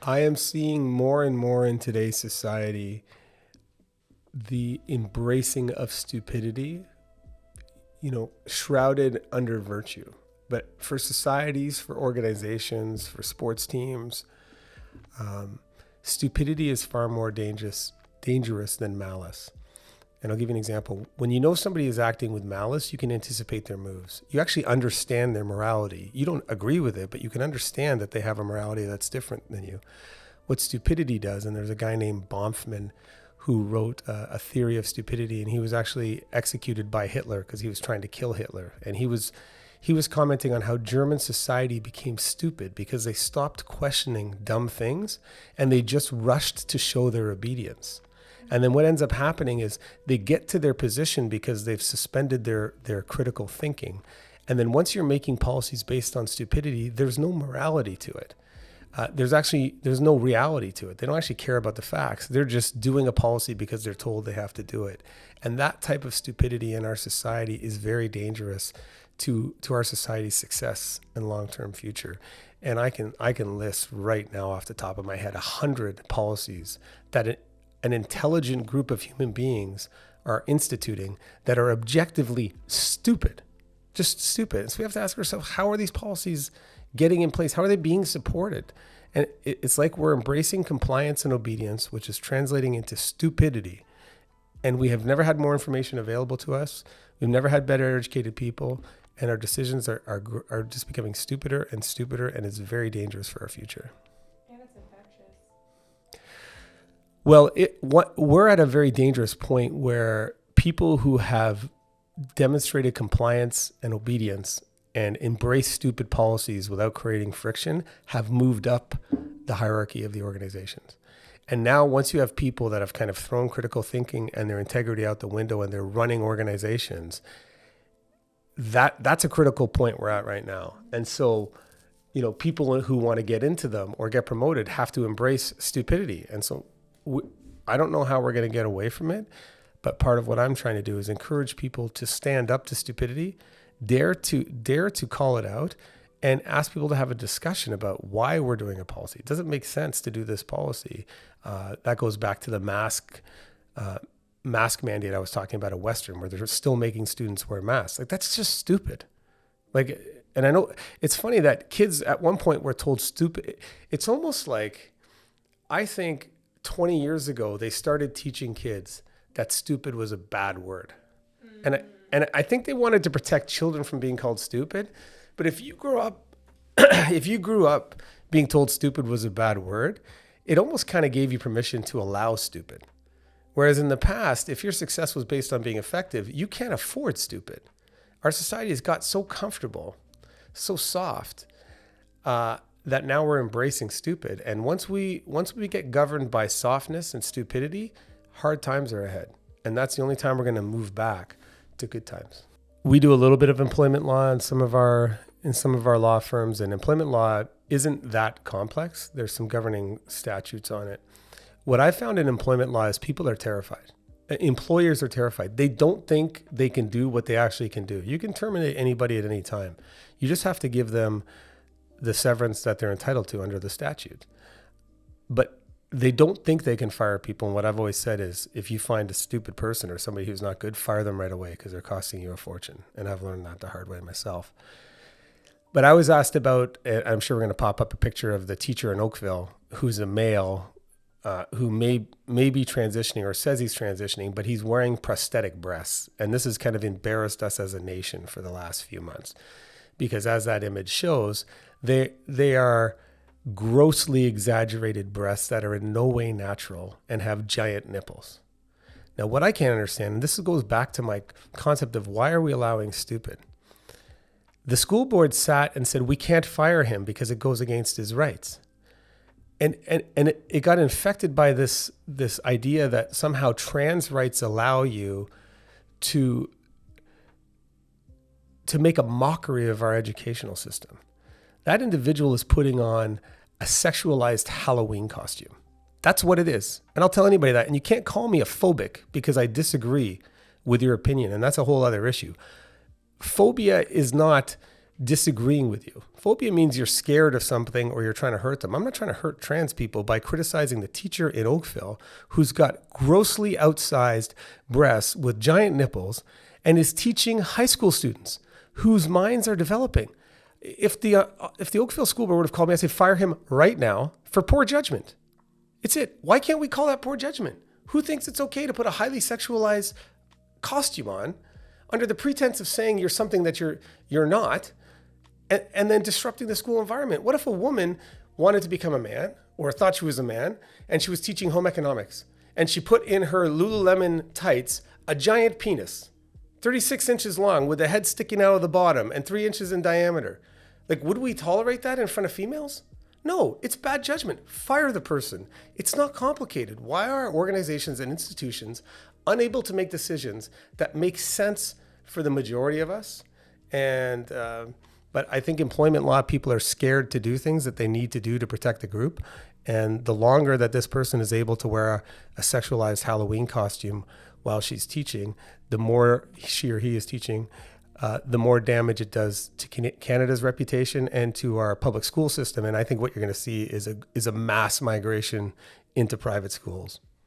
I am seeing more and more in today's society the embracing of stupidity, shrouded under virtue. But for societies, for organizations, for sports teams, stupidity is far more dangerous than malice. And I'll give you an example. When you know somebody is acting with malice, you can anticipate their moves. You actually understand their morality. You don't agree with it, but you can understand that they have a morality that's different than you. What stupidity does, and there's a guy named Bonfman who wrote a theory of stupidity, and he was actually executed by Hitler because he was trying to kill Hitler. And he was commenting on how German society became stupid because they stopped questioning dumb things and they just rushed to show their obedience. And then what ends up happening is they get to their position because they've suspended their critical thinking. And then once you're making policies based on stupidity, there's no morality to it. There's no reality to it. They don't actually care about the facts. They're just doing a policy because they're told they have to do it. And that type of stupidity in our society is very dangerous to our society's success and long-term future. And I can list right now off the top of my head 100 policies that an intelligent group of human beings are instituting that are objectively stupid, just stupid. So we have to ask ourselves, how are these policies getting in place? How are they being supported? And it's like we're embracing compliance and obedience, which is translating into stupidity. And we have never had more information available to us. We've never had better educated people. And our decisions are just becoming stupider and stupider, and it's very dangerous for our future. Well, we're at a very dangerous point where people who have demonstrated compliance and obedience and embraced stupid policies without creating friction have moved up the hierarchy of the organizations. And now once you have people that have kind of thrown critical thinking and their integrity out the window and they're running organizations, that's a critical point we're at right now. And so, people who want to get into them or get promoted have to embrace stupidity. And so I don't know how we're going to get away from it, but part of what I'm trying to do is encourage people to stand up to stupidity, dare to call it out, and ask people to have a discussion about why we're doing a policy. It doesn't make sense to do this policy. That goes back to the mask mandate I was talking about at Western, where they're still making students wear masks. Like, that's just stupid. And I know it's funny that kids at one point were told stupid. It's almost like, I think 20 years ago, they started teaching kids that stupid was a bad word. And I think they wanted to protect children from being called stupid. But if you grew up being told stupid was a bad word, it almost kind of gave you permission to allow stupid. Whereas in the past, if your success was based on being effective, you can't afford stupid. Our society has got so comfortable, so soft, that now we're embracing stupid. And once we get governed by softness and stupidity, hard times are ahead. And that's the only time we're going to move back to good times. We do a little bit of employment law in some of our law firms, and employment law isn't that complex. There's some governing statutes on it. What I found in employment law is people are terrified. Employers are terrified. They don't think they can do what they actually can do. You can terminate anybody at any time. You just have to give them the severance that they're entitled to under the statute. But they don't think they can fire people. And what I've always said is, if you find a stupid person or somebody who's not good, fire them right away because they're costing you a fortune. And I've learned that the hard way myself. But I was asked about, I'm sure we're going to pop up a picture of the teacher in Oakville who's a male who may be transitioning or says he's transitioning, but he's wearing prosthetic breasts. And this has kind of embarrassed us as a nation for the last few months. Because as that image shows, they are grossly exaggerated breasts that are in no way natural and have giant nipples. Now, what I can't understand, and this goes back to my concept of why are we allowing stupid? The school board sat and said, we can't fire him because it goes against his rights. And it got infected by this idea that somehow trans rights allow you to make a mockery of our educational system. That individual is putting on a sexualized Halloween costume. That's what it is. And I'll tell anybody that. And you can't call me a phobic because I disagree with your opinion. And that's a whole other issue. Phobia is not disagreeing with you. Phobia means you're scared of something or you're trying to hurt them. I'm not trying to hurt trans people by criticizing the teacher in Oakville who's got grossly outsized breasts with giant nipples and is teaching high school students whose minds are developing. If the Oakville School Board would have called me, I'd say fire him right now for poor judgment. It's it. Why can't we call that poor judgment? Who thinks it's okay to put a highly sexualized costume on under the pretense of saying you're something that you're not, and then disrupting the school environment? What if a woman wanted to become a man or thought she was a man and she was teaching home economics and she put in her Lululemon tights a giant penis, 36 inches long with the head sticking out of the bottom and 3 inches in diameter? Like, would we tolerate that in front of females? No, it's bad judgment. Fire the person. It's not complicated. Why are organizations and institutions unable to make decisions that make sense for the majority of us? But I think employment law, people are scared to do things that they need to do to protect the group. And the longer that this person is able to wear a sexualized Halloween costume while she's teaching, the more she or he is teaching, the more damage it does to Canada's reputation and to our public school system. And I think what you're going to see is a mass migration into private schools.